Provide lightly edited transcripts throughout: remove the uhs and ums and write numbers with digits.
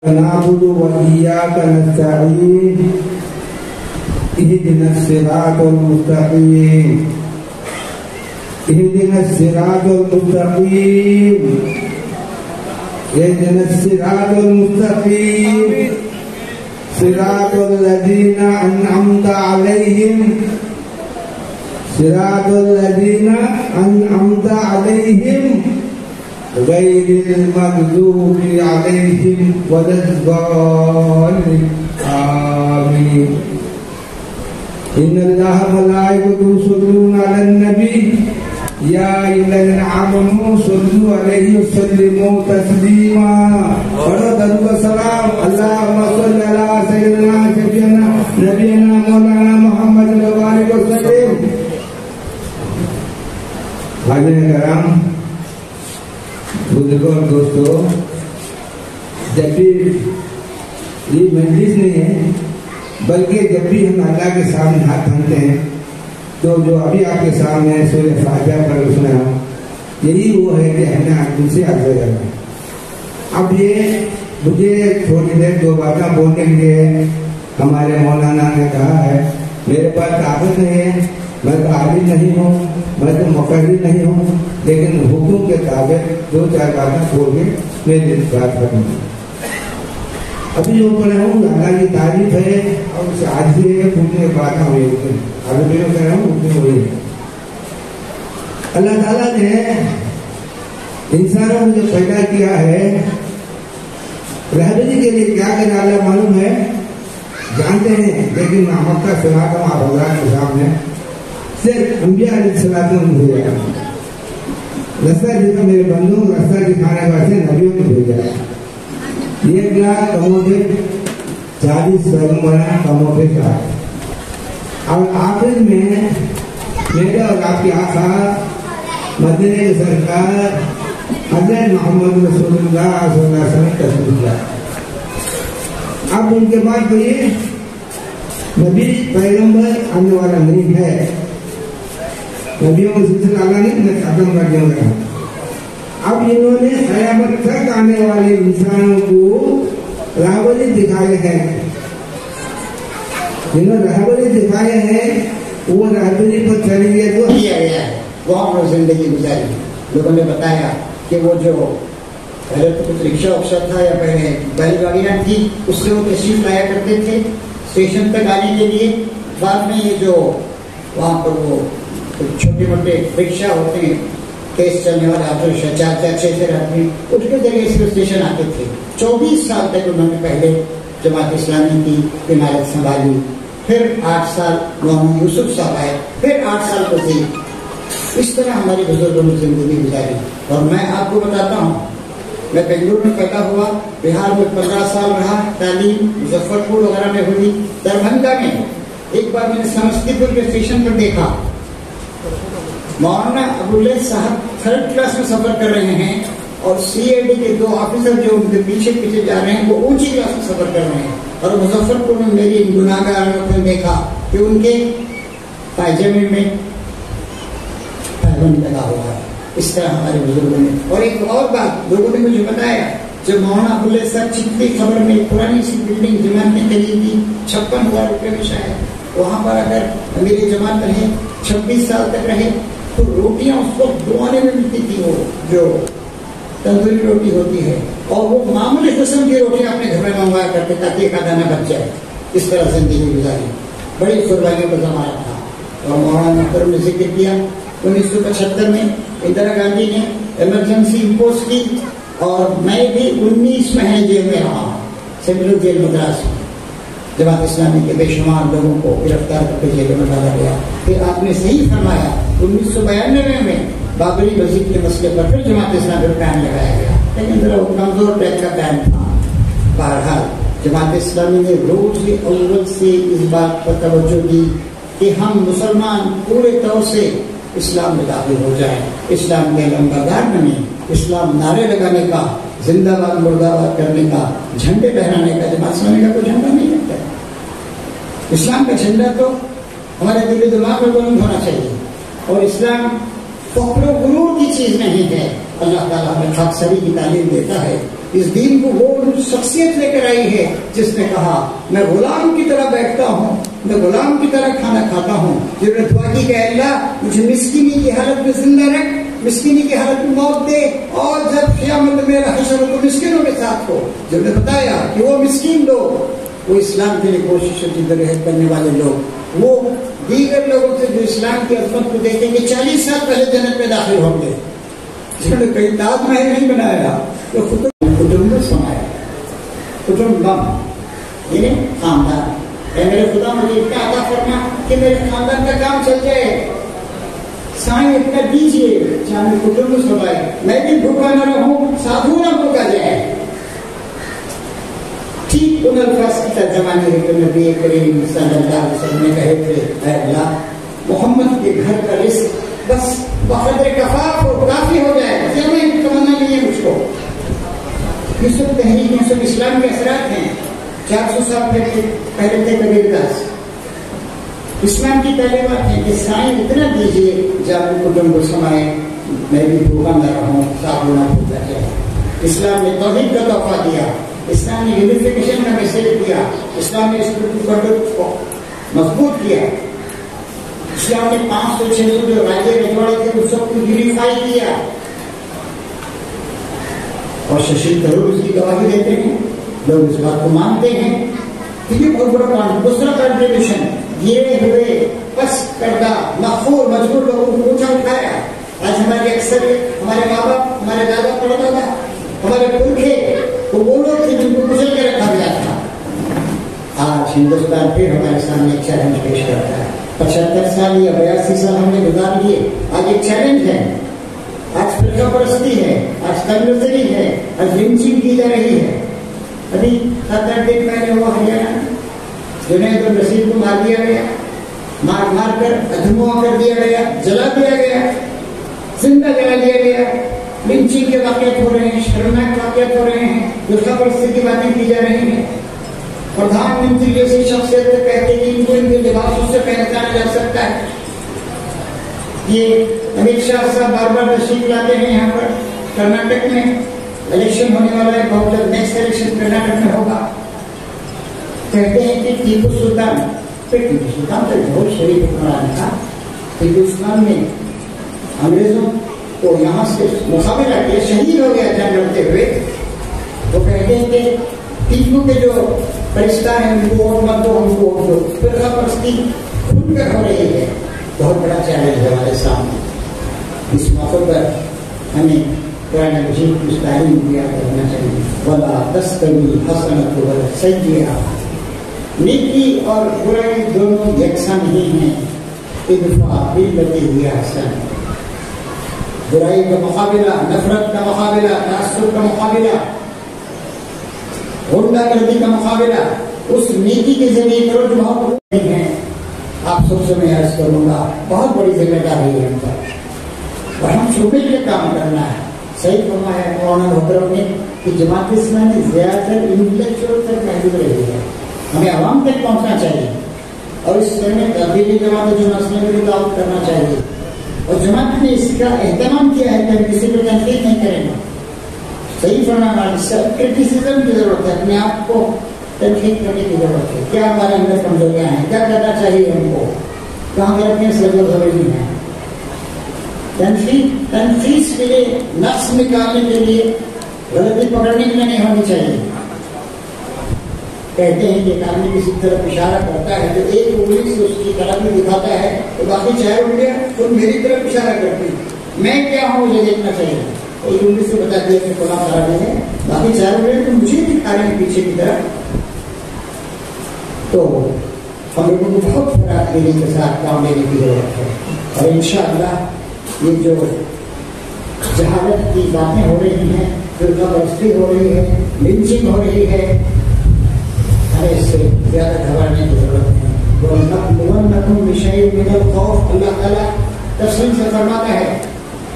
نعبد وإياك نستعين اهدنا الصراط المستقيم اهدنا الصراط المستقيم اهدنا الصراط المستقيم صراط الذين أنعمت عليهم صراط الذين أنعمت عليهم غير المغضوب عليهم ولا الضالين آمين. إن الله وملائكته يصلون على النبي يا أيها الذين آمنوا صلوا عليه وسلموا تسليما ورحمة السلام اللهم صل على سيدنا شفيعنا نبينا مولانا محمد وآله وسلم. حاضرین کرام، بزرگوں اور دوستوں، جب بھی یہ مجلس نہیں ہے بلکہ جب بھی ہم اللہ کے سامنے ہاتھ باندھتے ہیں تو جو ابھی آپ کے سامنے سورہ فاتحہ پر سنا یہی وہ ہے کہ ہم نے ان سے عرض کرنا ہے. اب یہ مجھے تھوڑی دیر دو باتیں بولنے کے لیے ہمارے مولانا نے کہا ہے. میرے پاس طاقت نہیں ہے، میں تو عالم نہیں ہوں، میں تو مقرر نہیں ہوں، لیکن حکم کے تابع دو چار باتیں بول کے میری بات کروں گا. ابھی جو پڑھا ہوں اللہ کی تعریف ہے اور اس سے آج بھی ہے پوچھنے کی باتیں ہوئی ابھی میں کہہ رہا ہوں اتنی ہوئی ہے. اللہ تعالیٰ نے انسانوں کو جو پیدا کیا ہے رہبری کے لیے کیا کرنا اللہ معلوم ہے، جانتے ہیں، لیکن محمد کا سناتا ہوں آپ حضرات کے سامنے صرف انبیاء علیہ السلام نے بھیجا، رستہ جیسا میرے بندوں رستہ دکھانے واسطے نبیوں نے بھیجا. 1,40,000 پیغمبراں قوموں کے ساتھ، اور آخر میں میرے اور آپ کے آقا مدینے کے سرکار حضرت محمد رسول اللہ صلی اللہ علیہ وسلم تشریف لائے. اب ان کے بعد کوئی نبی پیغمبر آنے والا نہیں ہے. نبیوں کا سلسلہ آگا نہیں، میں ختم کر دوں گا. اب انہوں نے قیامت تک آنے والے انسانوں کو راہبری دکھائے ہیں. جنہوں نے راہبری دکھائے ہیں وہ راہبری پر چلیں گے تو کیا گیا ہے وہ ہم لوگ زندگی گزاری. لوگوں نے بتایا کہ وہ جو پہلے تو کچھ رکشا وکشا تھا یا پہلے بیل گاڑیاں تھی، اس سے وہ تشریف لایا کرتے تھے اسٹیشن تک آنے کے لیے. بعد میں یہ جو وہاں پر وہ چھوٹے موٹے رکشا ہوتے ہیں تیز چلنے والے آٹو رکشا 4-4-6 آدمی اس کے ذریعے سے اسٹیشن آتے تھے. 24 سال تک انہوں نے پہلے جماعت اسلامی کی عمارت سنبھالی. پھر 8 سال مولانا یوسف صاحب آئے، پھر 8 سال گزری. اس طرح ہماری بزرگوں نے زندگی گزاری. اور میں آپ کو بتاتا ہوں، میں بنگلور میں پیدا ہوا، بہار میں 15 سال رہا، تعلیم مظفر پور وغیرہ میں ہوئی. دربھنگا میں ایک بار میں نے سمستی پور کے اسٹیشن پر دیکھا مولانا ابواللیث صاحب 3rd کلاس میں سفر کر رہے ہیں اور CID کے 2 آفیسر جو ان کے پیچھے پیچھے جا رہے ہیں وہ اونچی کلاس میں سفر کر رہے ہیں. اور مظفر پور میں میری گناہگار نے دیکھا کہ ان کے پائجامے میں پیبند لگا ہوا ہے. اس طرح ہمارے بزرگوں نے. اور ایک اور بات لوگوں نے مجھے بتایا، جب مولانا ابواللیث صاحب چتلی خبر میں پرانی سی بلڈنگ جماعت نے خریدی تھی 56,000 روپے میں شاید، وہاں پر اگر میری جماعت رہے 26 سال تک رہے تو روٹیاں اس وقت دوانے میں ملتی تھی، وہ جو تندوری روٹی ہوتی ہے، اور وہ معمولی قسم کی روٹیاں اپنے گھر میں منگوایا کرتے تاکہ ایک دانہ بچ جائے. اس طرح زندگی گزاری. بڑی قربانیوں کا زمانہ تھا. اور مولانا محترم نے ذکر کیا 1975 میں اندرا گاندھی نے ایمرجنسی امپوز کی اور میں بھی 19 مہینے جیل میں رہا، سینٹرل جیل مدراس میں. جماعت اسلامی کے بے شمار لوگوں کو گرفتار کر کے جیلوں میں ڈالا گیا. پھر آپ نے صحیح فرمایا 1992 میں بابری مسجد کے مسئلے پر پھر جماعت اسلامی پر بین لگایا گیا، لیکن ذرا وہ کمزور ٹائپ کا بین تھا. بہرحال جماعت اسلامی نے روز اول سے اس بات پر توجہ دی کہ ہم مسلمان پورے طور سے اسلام میں داخل ہو جائیں، اسلام کے علمبردار بنے، اسلام نعرے لگانے کا، زندہ باد مردہ باد کرنے کا، جھنڈے لہرانے کا. جماعت اسلامی کا کوئی جھنڈا نہیں لگتا ہے. اسلام کا جھنڈا تو ہمارے دل و دماغ میں بلند ہونا چاہیے. اور اسلام فخر و غرور کی چیز نہیں ہے. اللہ تعالیٰ ہمیں خاکساری کی تعلیم دیتا ہے اس دین کو وہ شخصیت لے کر آئی ہے جس نے کہا میں غلام کی طرح بیٹھتا ہوں، میں غلام کی طرح کھانا کھاتا ہوں. جب نے دعا کی کہ اللہ مجھے مسکینی کی حالت میں زندہ رکھ، مسکینی کی حالت میں موت دے، اور جب قیامت میں میرا حشر ہو تو مسکینوں کے ساتھ ہو. جب نے بتایا کہ وہ مسکین لوگ، وہ اسلام کے لیے کوشش جدوجہد کرنے والے لوگ، وہ دیگر لوگوں سے جو اسلام کی عظمت کو دیکھیں گے 40 سال پہلے جنت میں داخل ہوں گے. جنہوں نے کہیں تاج محل نہیں بنایا تو کٹمب میں سمایا، کٹمب یعنی خاندان. اے میرے خدا مجھے اتنا عطا فرما کہ میرے خاندان کا کام چل جائے، سائیں اتنا دیجیے چاہے کٹمب سمائے، میں بھی بھوکا نہ رہوں، سادھو نہ بھوکا جائے. ٹھیک ان الفاظ کی ترجمانی ہے کہ نبی کریم صلی اللہ علیہ وسلم نے کہے تھے اے اللہ محمد کے گھر کا رزق بس بقدر کفاف ہو، کافی ہو جائے، میں تمنا نہیں ہے مجھ کو. یہ سب تحریک سب اسلام کے اثرات ہیں. 400 سال پہلے تھے کبیر داس. اسلام کی تعلیمات ہے کہ سائیں اتنا دیجیے جب کٹمب کو سمائے، میں بھی بھوکا نہ رہوں، صاحب نہ بھوکا جائے. اسلام نے توحید کا تحفہ دیا، اسلام نے یونیفیکیشن کا میسج دیا، اسلام نے اس کو مضبوط کیا. اسلام نے 500-600 جو راجے رجواڑے تھے ان سب کو یونیفائی کیا. اور ششی تھرور اس کی گواہی دیتے ہیں، لوگ اس بات کو مانتے ہیں. یہ بہت بڑا دوسرا کنٹریبیوشن گرے ہوئے پس کردہ مخور مجبور لوگوں کو اونچا اٹھایا. آج ہمارے اکثر ہمارے ماں باپ، ہمارے دادا پڑدادا، ہمارے پرکھے وہ لوگ تھے جن کو کچل کے رکھا گیا تھا. آج ہندوستان پھر ہمارے سامنے ایک چیلنج پیش کرتا ہے. 75 سال یا 82 سال ہم نے گزار لیے. آج ایک چیلنج ہے، آج فرقہ پرستی ہے، آج تنگری ہے، آج لنچنگ کی جا رہی ہے. ابھی 7-8 دن پہلے ہوا ہریانہ، جنید الرشید کو مار دیا گیا، مار کر ادھموا کر دیا گیا، جلا دیا گیا، زندہ جلا دیا گیا. لنچنگ کے واقعات ہو رہے ہیں، شرمناک واقعات ہو رہے ہیں، فرقہ پرستی کی باتیں کی جا رہی ہیں. پردھان منتری جیسی شخصیت کہتے ہیں کہ ان کو ان کے لباسوں سے پہچانا جا سکتا ہے. یہ امت شاہ صاحب بار بار تشریف لاتے ہیں یہاں پر. کرناٹک میں الیکشن ہونے والا ہے، بہت جلد نیکسٹ الیکشن کرناٹک میں ہوگا. کہتے ہیں کہ ٹیپو سلطان تو بہت شریف حکمران تھا. ٹیپو سلطان نے انگریزوں کو یہاں سے مقابلہ کیا، شہید ہو گیا جنگ لڑتے ہوئے. وہ کہتے ہیں کہ ٹیپو کے جو فرشتہ ہیں ان کو ووٹ مت دو، ان کو ووٹ دو. فرقہ پرستی کھل کر ہو رہی ہے. بہت بڑا چیلنج ہے ہمارے سامنے. اس موقع پر ہمیں قرآن مجید کی تعلیم دیا کرنا چاہیے. وَلَا تَسْتَوِي الْحَسَنَةُ وَلَا السَّيِّئَةُ، نیکی اور برائی دونوں یکساں نہیں ہیں. ادفع بالتی ہی احسن، برائی کا مقابلہ، نفرت کا مقابلہ، تعصب کا مقابلہ، غنڈہ گردی کا مقابلہ اس نیکی کے ذریعے کرو جو بہت بڑی ہے. آپ سب سے میں عرض کروں گا بہت بڑی ذمہ داری ہے ہم پر، اور ہم چھپے کے کام کرنا ہے. صحیح فرمایا مولانا محترم نے کہ جماعت اسلامی زیادہ تر انٹلیکچوئل تک محدود رہی ہے. ہمیں عوام تک پہنچنا چاہیے، اور اس میں تبدیلی جماعت جو مسئلے میں بھی تعاون کرنا چاہیے. اور جماعت نے اس کا اہتمام کیا ہے کہ ہم کسی کو تنقید نہیں کریں گے. صحیح فرمانا کرٹیسزم کی ضرورت ہے، اپنے آپ کو تنقید کرنے کی ضرورت ہے. کیا ہمارے اندر کمزوریاں ہیں، کیا کرنا چاہیے ہم کو، کہاں غلطیاں سرزد ہو رہی ہیں. تنقید کے لیے، نقص نکالنے کے لیے، غلطی پکڑنے کے لیے نہیں ہونی چاہیے. کہتے ہیں کہ ایک آدمی کسی طرف اشارہ کرتا ہے تو ایک انگلی سے اس کی طرف میں دکھاتا ہے تو باقی چار انگلیاں خود میری طرف اشارہ کرتی ہیں. میں کیا ہوں مجھے دیکھنا چاہیے. ایک انگلی سے بتا دیا کہ فلاں خرابی ہے، باقی چار انگلیاں تو مجھے دکھا رہے ہیں پیچھے کی طرف. تو ہم لوگوں کو بہت فراق دینے کے ساتھ کام لینے کی ضرورت ہے. اور انشاءاللہ یہ جو جہالت کی باتیں ہو رہی ہیں، فرقہ پرستی ہو رہی ہے، لنچنگ ہو رہی ہے، ہمیں اس سے زیادہ گھبرانے کی ضرورت ہے. وَلَنَبْلُوَنَّكُمْ بِشَيْءٍ مِّنَ الْخَوْفِ، اللہ تعالیٰ تفصیل سے فرماتا ہے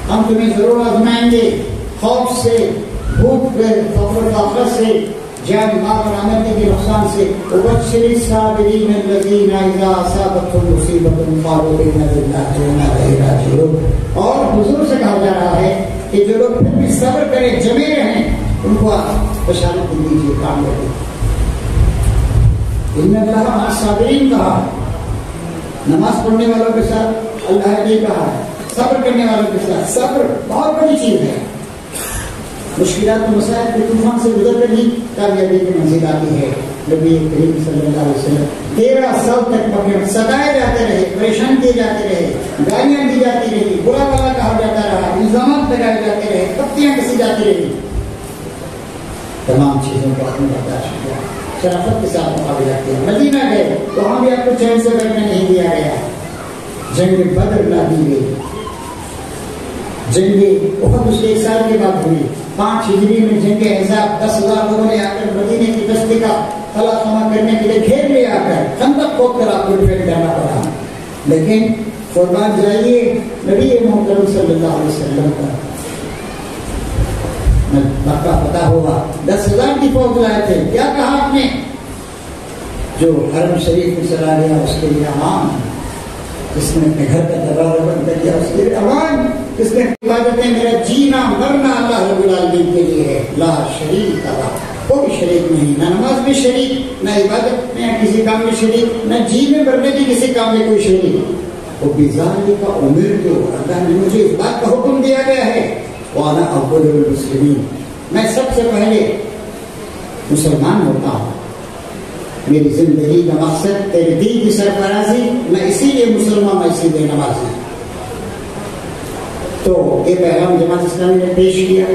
ہم تمہیں ضرور آزمائیں گے، خوف سے، بھوک سے، فقر فاقہ سے، جان مال اور آمدنی کے نقصان سے. وَبَشِّرِ الصَّابِرِينَ الَّذِينَ إِذَا أَصَابَتْهُمْ مُصِيبَةٌ قَالُوا إِنَّا لِلَّهِ وَإِنَّا إِلَيْهِ رَاجِعُونَ. اور حضور سے کہا جا رہا ہے کہ جو لوگ پھر بھی صبر کریں، جمے رہیں، ان کو بشارت دیجیے کامیابی. ان اللہ مع الصابرین کہا، نماز پڑھنے والوں کے ساتھ اللہ نے کہا ہے، صبر کرنے والوں کے ساتھ. صبر بہت بڑی چیز ہے. مشکلات و مسائل کے طوفان سے گزر کر ہی کامیابی کی منزل آتی ہے. نبی کریم صلی اللہ علیہ وسلم 13 سال تک پکڑ ستائے جاتے رہے، پریشان کیے جاتے رہے، گالیاں دی جاتی رہی، برا بھلا کہا جاتا رہا، الزامات لگائے جاتے رہے، پتیاں کسی جاتی رہی. تمام چیزوں کو آپ نے برداشت کیا، شرافت کے ساتھ مقابلہ کیا. مدینہ گئے تو وہاں بھی آپ کو چین سے بیٹھنے نہیں دیا گیا. جنگ بدر نہ دی گئی. جنگ احد اس کے 1 سال کے بعد ہوئی. 5 ہجری میں جنگ احزاب 10,000 لوگوں نے آ کر مدینے کی بستی کا خلا خما کرنے کے لیے گھیر لے آ کر خندق کھود کر آپ کو ڈیفینڈ کرنا پڑا. لیکن قربان جائیے نبی محترم صلی اللہ علیہ وسلم کا مکہ پتہ ہوا 10,000 کی فوج لائے تھے. کیا کہا آپ نے؟ جو حرم شریف میں چلا گیا اس کے لیے امان، جس نے اپنے گھر کا دروازہ بند کر دیا اس کے لیے امان، جس نے عبادتیں میرا جینا مرنا اللہ رب العالمین کے لیے ہے. لا شریک اللہ، کوئی شریک نہیں، نہ نماز میں شریک، نہ عبادت میں کسی کام میں شریک، نہ جی میں مرنے کی کسی کام میں کوئی شریک. وہ بذالک کا امر تو اللہ نے مجھے اس بات کا حکم دیا گیا ہے وانا اول المسلمین، میں سب سے پہلے مسلمان ہوتا ہوں. میری زندگی کا مقصد تیرے دین کی سرفرازی، میں اسی لیے مسلمان، میں اسی لیے نمازی. تو یہ پیغام جماعت اسلامی نے پیش کیا.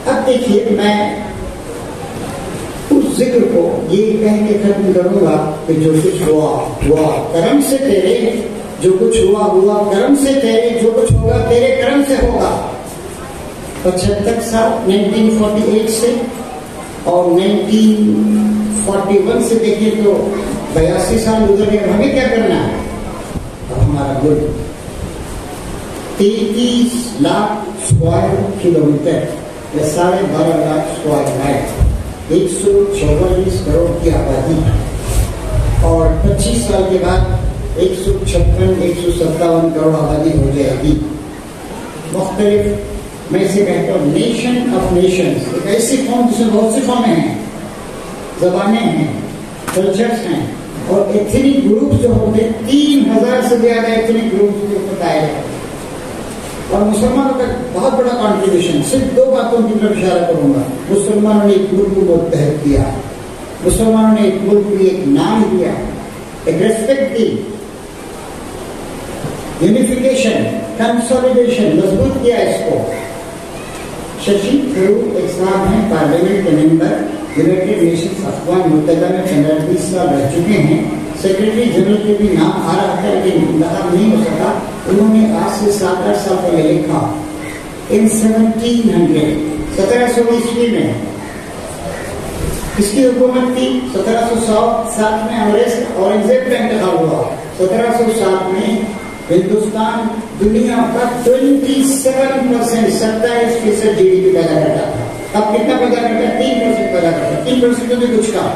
اب دیکھیے میں اس ذکر کو یہ کہہ کے ختم کروں گا کہ جو کچھ ہوا ہوا کرم سے تیرے، جو کچھ ہوا ہوا کرم سے تیرے، جو کچھ ہوگا تیرے کرم سے ہوگا. 75 سال 1948 سے اور 1941 سے دیکھیں تو 82 سال گزر گئے. ہمیں کیا کرنا ہے؟ اب ہمارا ملک 33 لاکھ اسکوائر کلومیٹر یا 12.5 لاکھ اسکوائر مائل، 144 کروڑ کی آبادی ہے، اور 25 سال کے بعد 156-157 کروڑ آبادی ہو جائے گی. مختلف، میں اسے کہتا ہوں نیشن آف نیشنز، ایک ایسی قوم جس میں بہت سی قومیں ہیں، زبانیں ہیں، کلچرز ہیں، اور ایتھنک گروپس جو ہوتے ہیں 3000 سے زیادہ ایتھنک گروپس جو بتائے جاتے ہیں. اور مسلمانوں کا بہت بڑا کنٹریبیوشن. صرف 2 باتوں کی طرف اشارہ کروں گا. مسلمانوں نے ایک ملک کو متحد کیا، مسلمانوں نے ایک ملک کو ایک نام دیا، ایک ریسپیکٹ دی، یونیفیکیشن، کنسولیڈیشن، مضبوط کیا اس کو. ششی تھرور ایک صاحب ہیں، پارلیمنٹ کے ممبر، یونائٹیڈ نیشنز اقوام متحدہ میں 15-20 سال رہ چکے ہیں. سیکرٹری جنرل کے بھی نام آ رہا تھا لیکن انتخاب نہیں ہو سکا. انہوں نے آج سے 7-8 سال پہلے لکھا ان 1700 عیسوی میں کس کی حکومت تھی؟ 1707 میں اورنگزیب کا انتخاب ہوا. 1707 میں ہندوستان دنیا کا 27%، 27% جی ڈی پی پیدا کرتا تھا. اب کتنا پیدا کرتا ہے؟ 3% پیدا کرتا ہے. 3% نے کچھ کہا.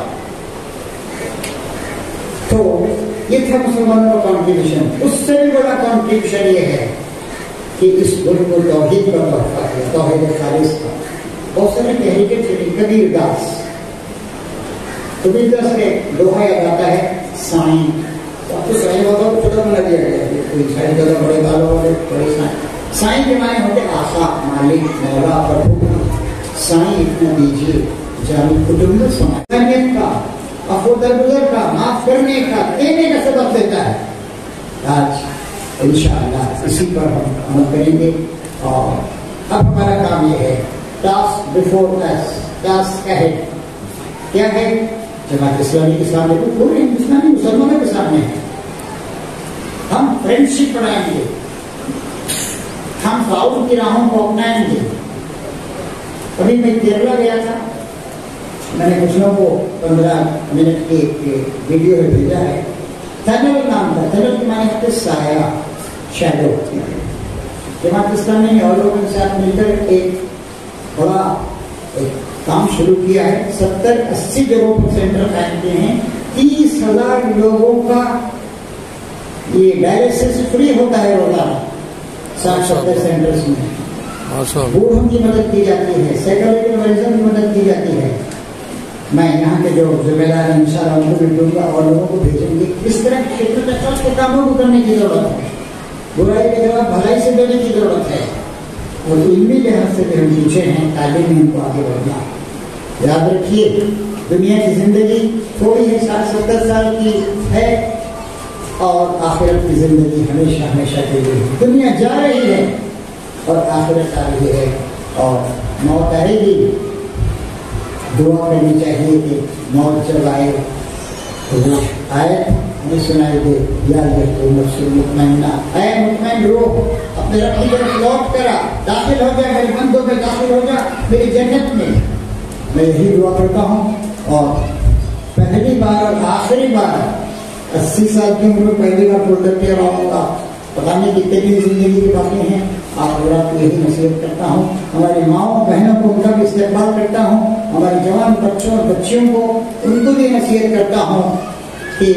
تو یہ تھا مسلمانوں کا کنٹریبیوشن. اس سے بھی بڑا کنٹریبیوشن یہ ہے کہ اس ملک کو توحید کا تحفہ ہے، توحید خالص کا. بہت سارے تحریکیں چلی. کبیر داس کے دوہا یاد آتا ہے سائیں. اب تو سائیں بابا کو چھوٹا بنا دیا گیا، کوئی سائیں زیادہ بڑے بالوں والے بڑے سائیں. سائیں کے معنی ہوتے آقا، مالک، مولا، پربھو. سائیں اتنا دیجیے جان کٹمب سماجیت کا، افو درگزر کا، معاف کرنے کا، دینے کا سبب دیتا ہے. آج انشاءاللہ اسی پر ہم عمل کریں گے. اور اب ہمارا کام یہ ہے، ٹاسک بیفور اس، ٹاسک اہیڈ. کیا ہے؟ جماعت اسلامی کے سامنے، پورے ہندوستانی مسلمانوں کے سامنے ہے. ہم فرینڈشپ بڑھائیں گے، ہم تعاون کی راہوں کو اپنائیں گے. ابھی میں کیرلا گیا تھا، میں نے کچھ لوگوں کو 15 منٹ کی ایک ویڈیو میں بھیجا ہے. تھنل نام تھا. تھنل کے معنی ہوتے سایہ، شیڈو. جماعت اسلامی نے اور لوگوں کے ساتھ مل کر ایک بڑا کام شروع کیا ہے. 70-80 جگہوں پر سینٹر قائم کیے ہیں. 30,000 لوگوں کا یہ ڈائلسس فری ہوتا ہے روزانہ 60-70 سینٹرز میں. بوڑھوں کی مدد کی جاتی ہے، سائیکالوجی مریضوں کی مدد کی جاتی ہے. میں یہاں کے جو ذمہ دار ہیں انشاءاللہ ان کو بھی دوں گا اور لوگوں کو بھیجیں گے. اس طرح کی خدمت کے کاموں کو کرنے کی ضرورت ہے. برائی کے جواب بھلائی سے دینے کی ضرورت ہے. اور علمی لحاظ سے بھی ہم پیچھے ہیں، تعلیم میں ہم کو آگے بڑھنا. یاد رکھیے دنیا کی زندگی تھوڑی ہے، 60-70 سال کی ہے، اور آخرت کی زندگی ہمیشہ ہمیشہ کے لیے. دنیا جا رہی ہے اور آخرت آ رہی ہے اور موت آئے گی. دعا کرنی چاہیے کہ موت جب آئے تو وہ آئے ہمیں سنائی دے، یا تو نفس مطمئنہ، اے مطمئن روح اپنے رب کی طرف لوٹ کرا، داخل ہو جا میرے بندوں میں، داخل ہو جا میری جنت میں. میں یہی دعا کرتا ہوں. اور پہلی بار اور آخری بار 80 سال کی عمر میں پہلی بار پروڈکٹ پہ رہوں گا. پتا نہیں کتنے دن زندگی کے باقی ہیں. آپ کو یہی نصیحت کرتا ہوں. ہماری ماؤں بہنوں کو ان کا بھی استقبال کرتا ہوں. ہمارے جوان بچوں اور بچیوں کو ان کو بھی نصیحت کرتا ہوں کہ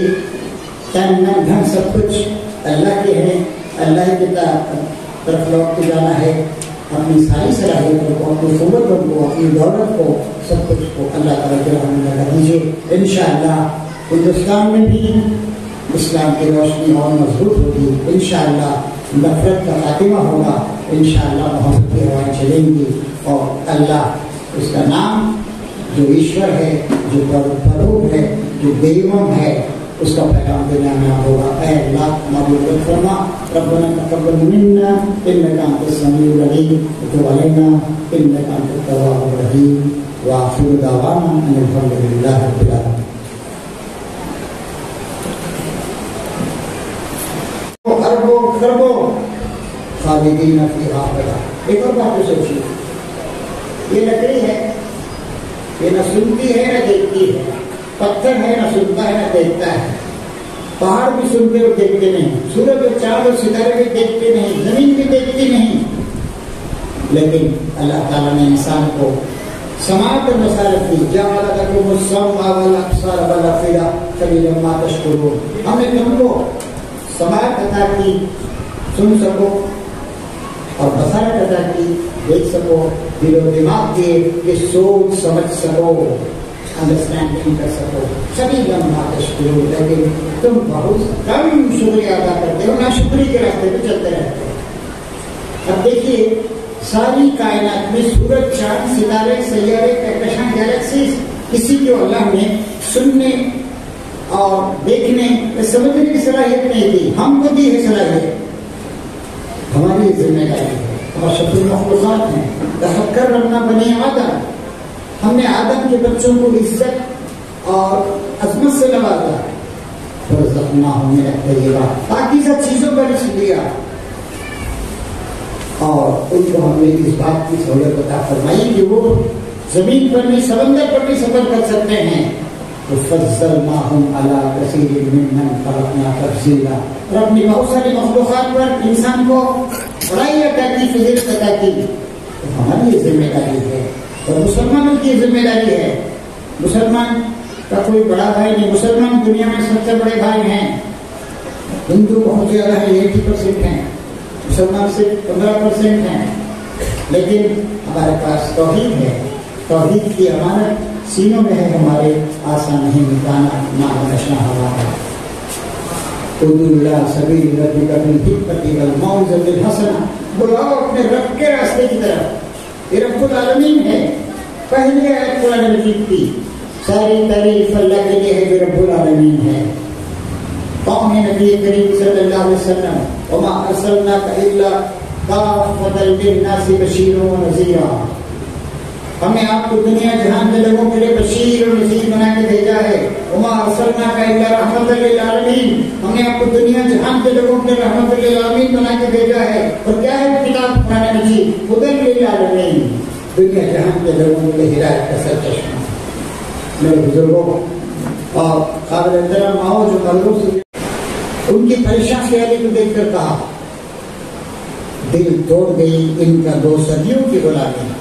تن من دھن سب کچھ اللہ کے ہیں، اللہ کی طرف لوٹ کے جانا ہے. اپنی ساری صلاحیتوں کو، اپنی قوتوں کو، اپنی دولت کو، سب کچھ کو اللہ تعالیٰ کے رحم میں لگا دیجیے. انشاءاللہ ہندوستان میں بھی اسلام کی روشنی اور مضبوط ہوگی. انشاءاللہ نفرت کا خاتمہ ہوگا. انشاءاللہ محبت کی ہوائیں چلیں گی اور اللہ اس کا نام جو ایشور ہے، جو پروب ہے، جو بیگم ہے، اس کا پیغام دنیا میں ہوگا. اے اللہ ہماری مدد فرما. ربنا تقبل منا انك انت السميع العليم وتب علينا انك انت التواب الرحيم واخر دعوانا ان الحمد لله رب العالمين. اربوں خربوں خالدین فیہا ابدا. ایک اور بات سوچیے، یہ لکڑی ہے، یہ نہ سنتی ہے نہ دیکھتی ہے. پتھر ہے، نہ سنتا ہے نہ دیکھتا ہے. پہاڑ بھی سنتے اور دیکھتے نہیں، سورج اور چاند اور ستارے بھی دیکھتے نہیں، زمین بھی دیکھتی نہیں. لیکن اللہ تعالیٰ نے انسان کو سماعت اور بصارت دی. جعل لکم السمع والابصار والافئدہ قلیلا ما تشکرون. ہم نے تم کو سماعت عطا کی، سن سکو، اور بصارت عطا کی، دیکھ سکو، دل و دماغ دیے کہ سوچ سمجھ سکو، انڈرسٹینڈنگ کر سکو. سبھی لمحہ تشکرو، لیکن تم بہت کم شکریہ ادا کرتے ہو، ناشکری کے راستے پہ چلتے رہتے ہو. اب دیکھیے ساری کائنات میں سورج، چاند، ستارے، سیارے، کہکشاں، گیلیکسیز، کسی کو اللہ نے سننے اور دیکھنے سمجھنے کی صلاحیت نہیں دی. ہم کو دی ہے صلاحیت. ہماری ذمہ داری ہے. ہم اشرف المخلوقات ہیں. تفکر رکھنا بنی آدم. ہم نے آدم کے بچوں کو عزت اور عظمت سے نوازا. ورزقناہم من الطیبات، پاکیزہ چیزوں کا رزق دیا، اور ان کو ہم نے اس بات کی سہولت عطا فرمائی کہ وہ زمین پر بھی، سمندر پر بھی سفر کر سکتے ہیں. فضلناہم علی کثیر ممن خلقنا تفضیلا. اور اپنی بہت ساری مخلوقات پر انسان کو بڑائی عطا کی، فضیلت عطا کی. ہماری یہ ذمہ داری ہے اور مسلمانوں کی ذمہ داری ہے. مسلمان کا کوئی بڑا بھائی نہیں. مسلمان دنیا میں سب سے بڑے بھائی ہیں. ہندو بہت زیادہ ہے، 80% ہیں. مسلمان صرف 15% ہیں. لیکن ہمارے پاس توحید ہے. توحید کی امانت سینوں میں ہے ہمارے. آسان نہیں مٹانا، نہ نشنا ہمارا. ادعو الی سبیل ربک بالحکمۃ والموعظۃ الحسنہ. بلاؤ اپنے رب کے راستے کی طرف. یہ رب العالمین ہے. پہلی آیت قرآن مجید کی ساری تعریف اللہ کے لیے ہے جو رب العالمین ہے. کون ہے نبی کریم صلی اللہ علیہ وسلم؟ وما ارسلناک الا کافۃ للناس بشیرا ونذیرا. ہم نے آپ کو دنیا جہان کے لوگوں کے لیے بشیر اور نذیر بنا کے بھیجا ہے. وما ارسلناک الا رحمۃ للعالمین. ہم نے آپ کو دنیا جہان کے لوگوں کے لیے رحمۃ للعالمین بنا کے بھیجا ہے. اور کیا ہے کتاب قرآن مجید؟ ہدی للعالمین. دنیا جہان کے لوگوں کے لیے ہدایت کا سرچشمہ. میرے بزرگوں اور قابل احترام ماؤں جو مردوں سے ان کی پریشان خیالی کو دیکھ کر کہا دل توڑ گئی ان کا 2 صدیوں کی غلامی.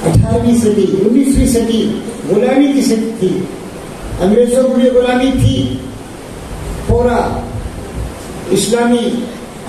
18ویں صدی 19ویں صدی غلامی کی صدی تھی. انگریزوں کی غلامی تھی. پورا اسلامی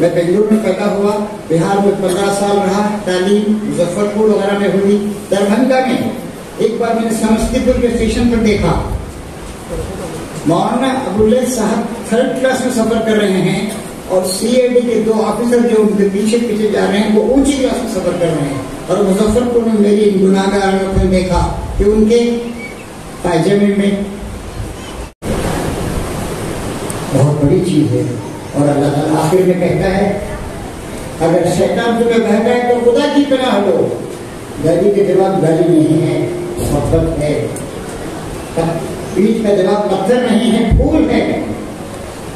میں بنگلور میں پیدا ہوا، بہار میں 15 سال رہا، تعلیم مظفر پور وغیرہ میں ہوئی، دربھنگا میں ایک بار میں نے سمستی پور کے اسٹیشن پر دیکھا مولانا ابواللیث صاحب 3rd کلاس میں سفر کر رہے ہیں اور CID کے 2 آفیسر جو ان کے پیچھے پیچھے جا رہے ہیں وہ اونچی کلاس میں سفر کر رہے ہیں. اور مظفر پور میں میری گناہگار آنکھوں نے دیکھا کہ ان کے پائجامے میں بہت بڑی چیز ہے. اور اللہ تعالیٰ آخر میں کہتا ہے اگر شیطان تمہیں بہکائے تو خدا کی پناہ لو. گالی کے جواب گالی نہیں ہے، محبت ہے. پیٹ کا جواب پتھر نہیں ہے، پھول ہے.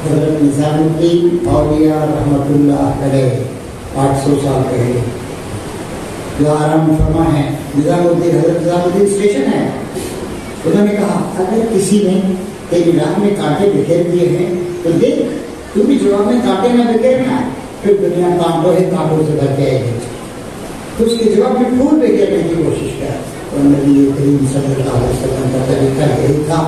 حضرت نظام الدین اولیاء رحمت اللہ علیہ 800 سال پہلے جو آرام فرما ہے، نظام الدین حضرت نظام الدین اسٹیشن ہے. انہوں نے کہا اگر کسی نے تیری راہ میں کانٹے بکھیر دیے ہیں تو دیکھ تو بھی جواب میں کانٹے نہ بکھیرنا، پھر دنیا کانٹوں ہے کانٹوں سے بھر جائے گی. تو اس کے جواب میں پھول بکھیرنے کی کوشش کر. اور نبی کریم صلی اللہ علیہ وسلم کا طریقہ یہی تھا.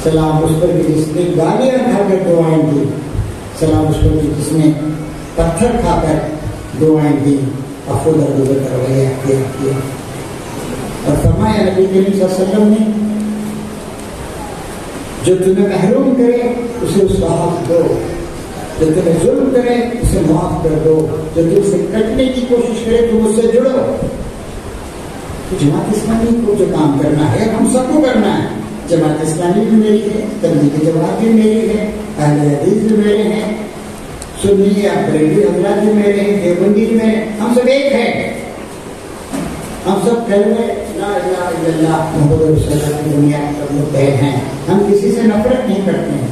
سلام اس پر بھی جس نے گالیاں کھا کر دعائیں دی، سلام اس پر بھی جس نے پتھر کھا کر دعائیں دی، افو درگزر کا رویہ اختیار کیا. اور فرمایا نبی کریم صلی اللہ علیہ وسلم نے جو تمہیں محروم کرے اسے اس کا حق دو، جو تمہیں ظلم کرے اسے معاف کر دو، جو تم سے کٹنے کی کوشش کرے تم اس سے جڑو. جماعت اسلامی کو جو کام کرنا ہے ہم سب کو کرنا ہے. جماعت اسلامی بھی میری ہے، تبلیغی جماعت بھی میری ہے، اہل حدیث بھی میرے ہیں، سنی یا بریلوی حضرات بھی میرے ہیں، دیوبندی بھی میرے ہیں. ہم سب ایک ہیں. ہم سب کلمہ لا الہ الا اللہ محمد رسول اللہ کی دنیا پر متحد ہیں. ہم کسی سے نفرت نہیں کرتے ہیں.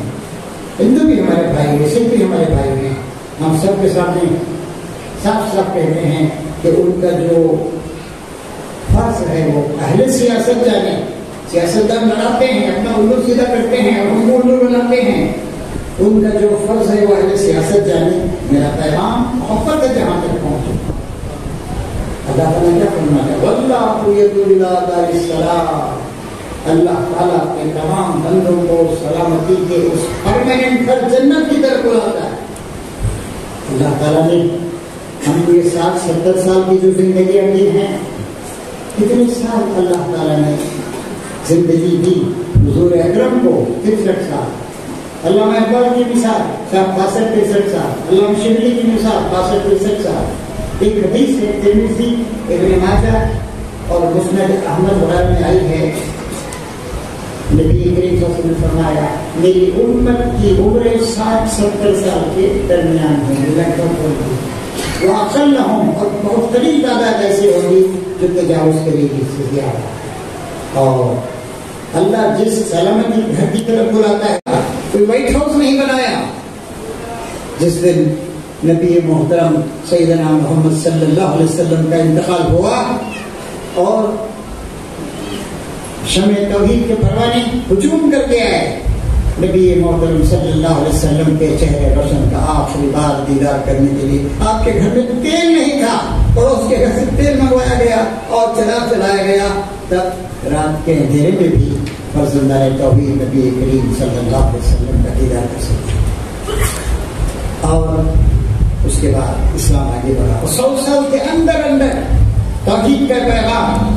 ہندو بھی ہمارے بھائی ہیں، سکھ بھی ہمارے بھائی ہیں. ہم سب کے سامنے صاف صاف کہتے ہیں کہ ان کا جو فرض ہے وہ اہل سیاست جانے. سیاستدان لڑاتے ہیں، اپنا الو سیدھا کرتے ہیں اور ہم کو الو بناتے ہیں. ان کا جو فرض ہے وہ اہل سیاست جانے. میرا پیغام محبت ہے جہاں تک پہنچے. اللہ تعالیٰ کیا فرماتا ہے واللہ یدعو الی دار السلام. اللہ تعالیٰ کے تمام بندوں کو سلامتی کے اس پرماننٹ گھر جنت کی طرف بلاتا ہے. اللہ تعالیٰ نے ہم کو یہ 60-70 سال کی جو زندگیاں دی ہیں، کتنے سال اللہ تعالیٰ نے زندگی دی. حضور اکرم کو 63 سال، علامہ اقبال کی مثال 62-63 سال، علامہ شبلی کی مثال 62-63 سال. ایک حدیث ہے ترمذی، ابن ماجہ اور مسند احمد وغیرہ میں آئی ہے. نبی کریم صلی اللہ علیہ وسلم نے فرمایا میری امت کی عمر 60-70 سال کے درمیان ہے. وہ عقل نہ ہوں اور بہت قریب تعداد ایسے ہوگی جو تجاوز کرے گی اس سے زیادہ. اور اللہ جس سلامتی گھر کی طرف بلاتا ہے، کوئی وائٹ ہاؤس نہیں بنایا. جس دن نبی محترم سیدنا محمد صلی اللہ علیہ وسلم کا انتقال ہوا اور شمع توحید کے پروانے ہجوم کر کے آئے، نبی محترم صلی اللہ علیہ وسلم کے چہرے روشن کا آخری بار دیدار کرنے کے لیے آپ کے گھر میں تیل نہیں تھا، پڑوس کے گھر سے تیل منگوایا گیا اور چراغ جلایا گیا. تب رات کے اندھیرے میں بھی فرزندان توحید نبی کریم صلی اللہ علیہ وسلم کا دیدار کر سکتے. اور اس کے بعد اسلام آگے بڑھا. 100 سال کے اندر توحید کا پیغام،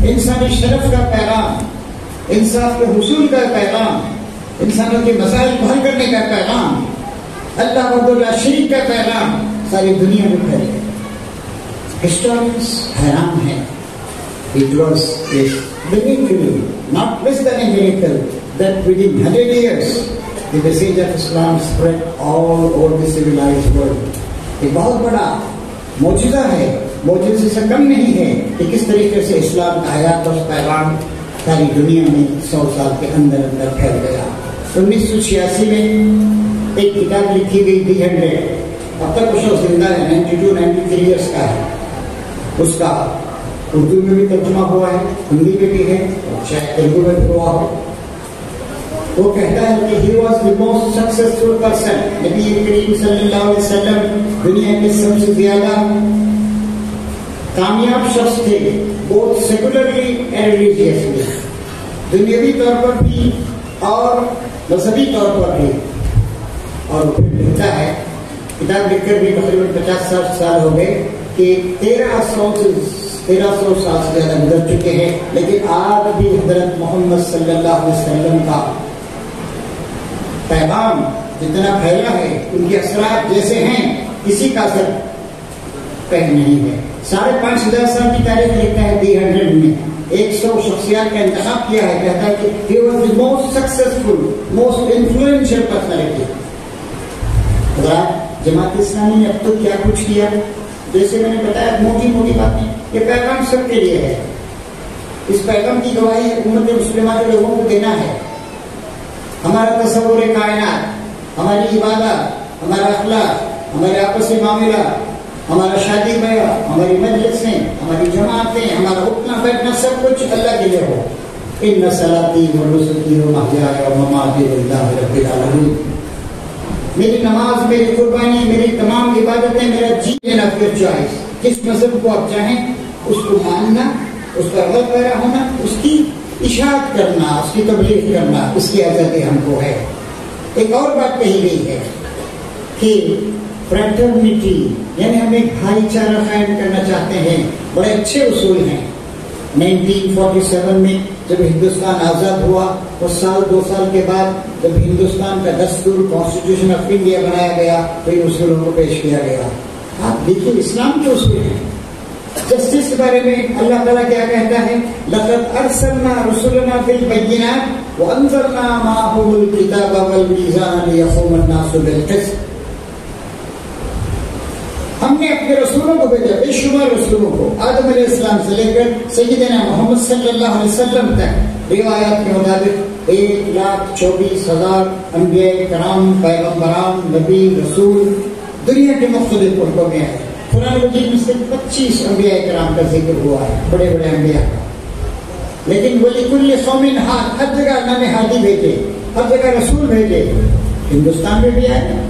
انسانی شرف کا پیغام، انصاف کے حصول کا پیغام، انسانوں کے مسائل کو حل کرنے کا پیغام، اللہ وحدہ لا شریک کا پیغام ساری دنیا میں پھیلے. ہسٹورینس حیران ہیں. It was a miracle, not less than a miracle, that within 100 years the message of Islam spread all over the civilized world. یہ بہت بڑا معجزہ ہے، معجزے سے کم نہیں ہے کہ کس طریقے سے اسلام کا حیات اور پیغام ساری دنیا میں 100 سال کے اندر پھیل گیا. 1986 میں ایک کتاب لکھی گئی دی 100. اب تک وہ زندہ ہے، 92-93 ایئرس کا ہے. اس کا اردو میں بھی ترجمہ ہوا ہے، ہندی میں بھی ہے، شاید تیلگو میں بھی ہوا ہو. وہ کہتا ہے کہ he was the most successful person. نبی کریم صلی اللہ علیہ وسلم دنیا کے سب سے زیادہ کامیاب شخص تھے، both secularly and religiously. دنیاوی طور پر بھی اور مذہبی طور پر بھی. اور پھر لکھتا ہے کتاب لکھ کر بھی تقریباً 50-60 سال ہو گئے کہ 1300 سال سے زیادہ گزر چکے ہیں، لیکن آج بھی حضرت محمد صلی اللہ علیہ وسلم کا پیغام جتنا پھیلا ہے، ان کے اثرات جیسے ہیں، کسی کا اثر کہیں نہیں ہے۔ 5,500 سال کی تاریخ لکھتا ہے دی 100 میں 100 شخصیات کا انتخاب کیا ہے، کہتا ہے کہ he was the most successful, most influential personality۔ Jamaat Islami نے اب تو کیا کچھ کیا، جیسے میں نے بتایا موٹی موٹی باتیں، یہ پیغام سب کے لیے ہے۔ اس پیغام کی گواہی امت مسلمہ کے لوگوں کو دینا ہے۔ ہمارا تصور کائنات، ہماری عبادت، ہمارا اخلاق، ہمارے آپسی معاملات، ہمارا شادی بیاہ، ہماری مجلسیں، ہماری جماعتیں، ہمارا اٹھنا بیٹھنا سب کچھ اللہ کے لیے ہو۔ ان صلاتی و نسکی و محیای و مماتی للہ رب العالمین۔ میری نماز، میری قربانی، میری تمام عبادتیں، میرا جینا پھر چوائس، کس مذہب کو آپ چاہیں اس کو ماننا، اس پر عمل پیرا ہونا، اس کی اشاعت کرنا، اس کی تبلیغ کرنا، اس کی آزادی ہم کو ہے۔ ایک اور بات کہی گئی ہے کہ فریٹرنیٹی، یعنی ہم ایک بھائی چارہ قائم کرنا چاہتے ہیں، بڑے اچھے اصول ہیں۔ 1947 میں جب ہندوستان آزاد ہوا، وہ سال 2 سال کے بعد جب ہندوستان کا دستور کانسٹیٹیوشن آف انڈیا بنایا گیا تو ان اصولوں کو پیش کیا گیا۔ آپ دیکھیے اسلام کے اصول ہیں۔ جسٹس کے بارے میں اللہ تعالیٰ کیا کہتا ہے؟ لقد ارسلنا رسلنا بالبینات وانزلنا معهم الکتاب والمیزان لیقوم الناس بالقسط۔ ہم نے اپنے رسولوں کو بھیجا، بے شمار رسولوں کو، آدم علیہ السلام سے لے کر سیدنا محمد صلی اللہ علیہ وسلم تک۔ روایات کے مطابق 1,24,000 انبیاء کرام، پیغمبران، نبی، رسول دنیا کے مختلف ملکوں میں آئے۔ قرآن مجید میں سے 25 انبیاء کرام کا ذکر ہوا ہے، بڑے بڑے انبیاء کا۔ لیکن وَلِكُلِّ قَوْمٍ هَادٍ، ہر جگہ اللہ نے ہادی بھیجے، ہر جگہ رسول بھیجے۔ ہندوستان میں بھی آئے،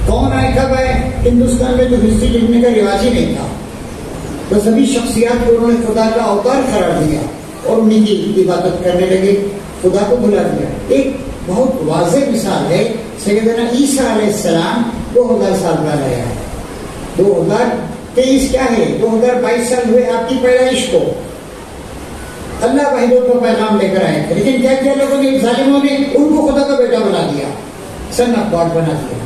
کون آئے، کب آئے؟ ہندوستان میں تو ہسٹری لکھنے کا رواج ہی نہیں تھا، بس ابھی شخصیات کو انہوں نے خدا کا اوتار قرار دیا اور انہیں کی عبادت کرنے لگے، خدا کو بھلا دیا۔ ایک بہت واضح مثال ہے، سیدنا عیسیٰ علیہ السلام 2000 سال بعد آیا ہے۔ 2023 کیا ہے؟ 2022 سال ہوئے آپ کی پیدائش کو۔ اللہ وحیدوں کو پیغام لے کر آئے تھے، لیکن کیا کیا لوگوں نے، ظالموں نے ان کو خدا کا بیٹا بنا دیا، سن آف گاڈ بنا دیا۔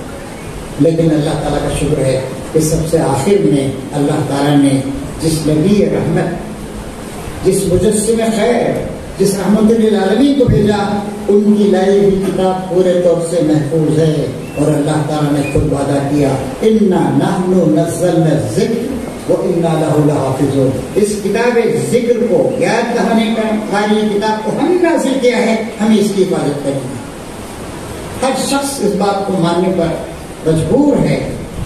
لیکن اللہ تعالیٰ کا شکر ہے کہ سب سے آخر میں اللہ تعالیٰ نے جس نبی رحمت، جس مجسم خیر، جس رحمت للعالمین کو بھیجا، ان کی لائی ہوئی کتاب پورے طور سے محفوظ ہے۔ اور اللہ تعالیٰ نے خود وعدہ کیا، اِنَّا نَحْنُ نَزَّلْنَا الذِّکْرَ وَإِنَّا لَهُ لَحَافِظُونَ۔ اس کتاب ذکر کو، یاد دہانے والی کتاب کو ہم نے نازل کیا ہے، ہمیں اس کی حفاظت کرنی ہے۔ ہر شخص اس بات کو ماننے پر مجبور ہے،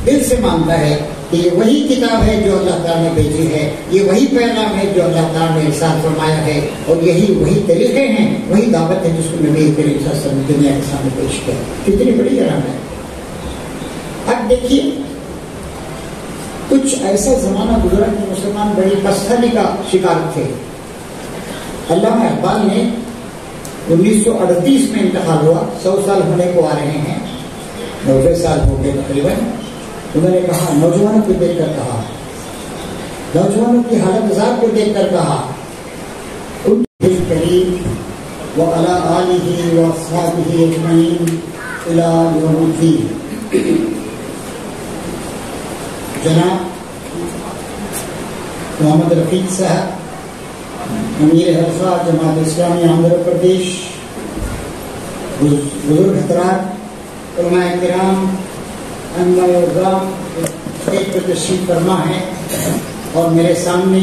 دل سے مانتا ہے کہ یہ وہی کتاب ہے جو اللہ تعالیٰ نے بھیجی ہے، یہ وہی پیغام ہے جو اللہ تعالیٰ نے ارسال فرمایا ہے، اور یہی وہی طریقے ہیں، وہی دعوت ہے جس کو نبی کریم صلی اللہ علیہ وسلم دنیا کے سامنے پیش کیا۔ کتنی بڑی علامت ہے۔ اب دیکھیے، کچھ ایسا زمانہ گزرا کہ مسلمان بڑی پستانی کا شکار تھے۔ علامہ اقبال نے 1938 میں انتقال ہوا، 100 سال ہونے کو آ رہے ہیں، 90 سال ہو گئے تقریباً۔ انہوں نے کہا، نوجوانوں کو دیکھ کر کہا، نوجوانوں کی حالت عذاب کو دیکھ کر کہا، ان کے قریب وعلی آلہ واصحابہ اجمعین الی یوم الدین۔ جناب محمد رفیق صاحب، امیر حلقہ جماعت اسلامی آندھرا پردیش، بزرگ حضرات، علماء کرام، انبیاء اعظام ایک پر تشریف فرما ہے، اور میرے سامنے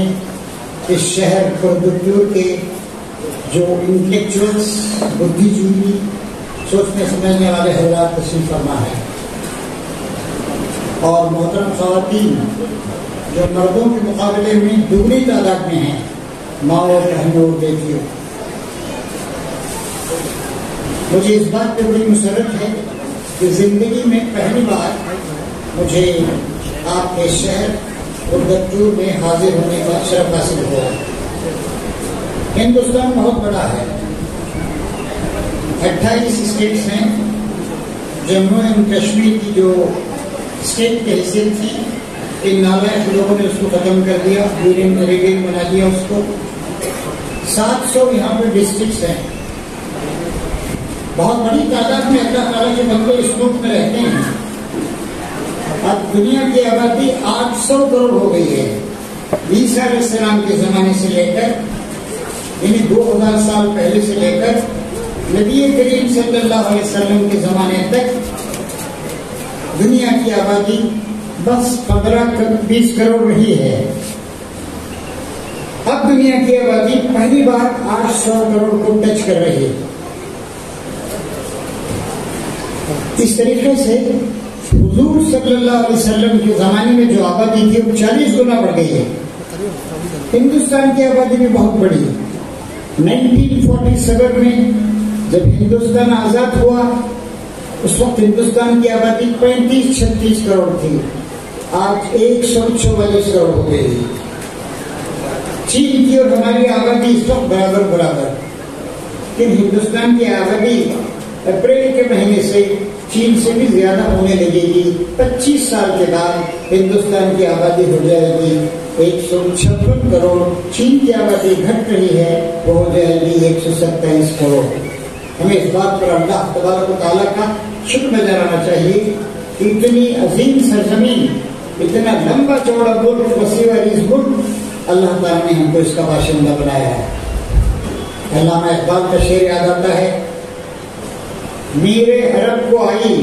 اس شہر پردپور کے جو انٹلیکچوئلس، بدھی جیوی، سوچنے سمجھنے والے حضرات تشریف فرما ہے، اور محترم خواتین جو مردوں کے مقابلے میں دگنی تعداد میں ہیں، ماؤں، بہنوں، بیٹیوں۔ مجھے اس بات پہ بڑی مسرت ہے کہ زندگی میں پہلی بار مجھے آپ کے شہر پردپور میں حاضر ہونے کا شرف حاصل ہوا۔ ہندوستان بہت بڑا ہے، 28 اسٹیٹس ہیں، جموں اینڈ کشمیر کی جو اسٹیٹ کی حیثیت تھی، ان نالائق لوگوں نے اس کو ختم کر دیا، یونین ٹیریٹری بنا دیا اس کو۔ 700 یہاں پہ ڈسٹرکٹس ہیں، بہت بڑی تعداد میں اللہ تعالیٰ کے بندے اس ملک میں رہتے ہیں۔ اب دنیا کی آبادی 800 کروڑ ہو گئی ہے۔ عیسیٰ علیہ السلام کے زمانے سے لے کر، یعنی 2000 سال پہلے سے لے کر نبی کریم صلی اللہ علیہ وسلم کے زمانے تک دنیا کی آبادی بس 15-20 کروڑ رہی ہے۔ اب دنیا کی آبادی پہلی بار 800 کروڑ کو ٹچ کر رہی ہے۔ اس طریقے سے حضور صلی اللہ علیہ وسلم کے زمانے میں جو آبادی تھی وہ 40 گنا بڑھ گئی ہے۔ ہندوستان کی آبادی بھی بہت بڑی ہے۔ 1947 میں جب ہندوستان آزاد ہوا اس وقت ہندوستان کی آبادی 35-36 کروڑ تھی، آج 144 کروڑ ہو گئی۔ چین کی اور ہماری آبادی اس وقت برابر، لیکن ہندوستان کی آبادی اپریل کے مہینے سے چین سے بھی زیادہ ہونے لگے گی۔ 25 سال کے بعد ہندوستان کی آبادی ہو جائے گی 156 کروڑ، چین کی آبادی گھٹ رہی ہے، وہ ہو جائے گی 127 کروڑ۔ ہمیں اس بات پر اللہ تبارک و تعالیٰ کا شکر گزارنا چاہیے کہ اتنی عظیم سرزمین، اتنا لمبا چوڑا ملک، وسیع و عریض ملک، اللہ تعالیٰ نے ہم کو اس کا باشندہ بنایا ہے۔ علامہ اقبال کا شعر یاد آتا ہے، میرے عرب کو آئی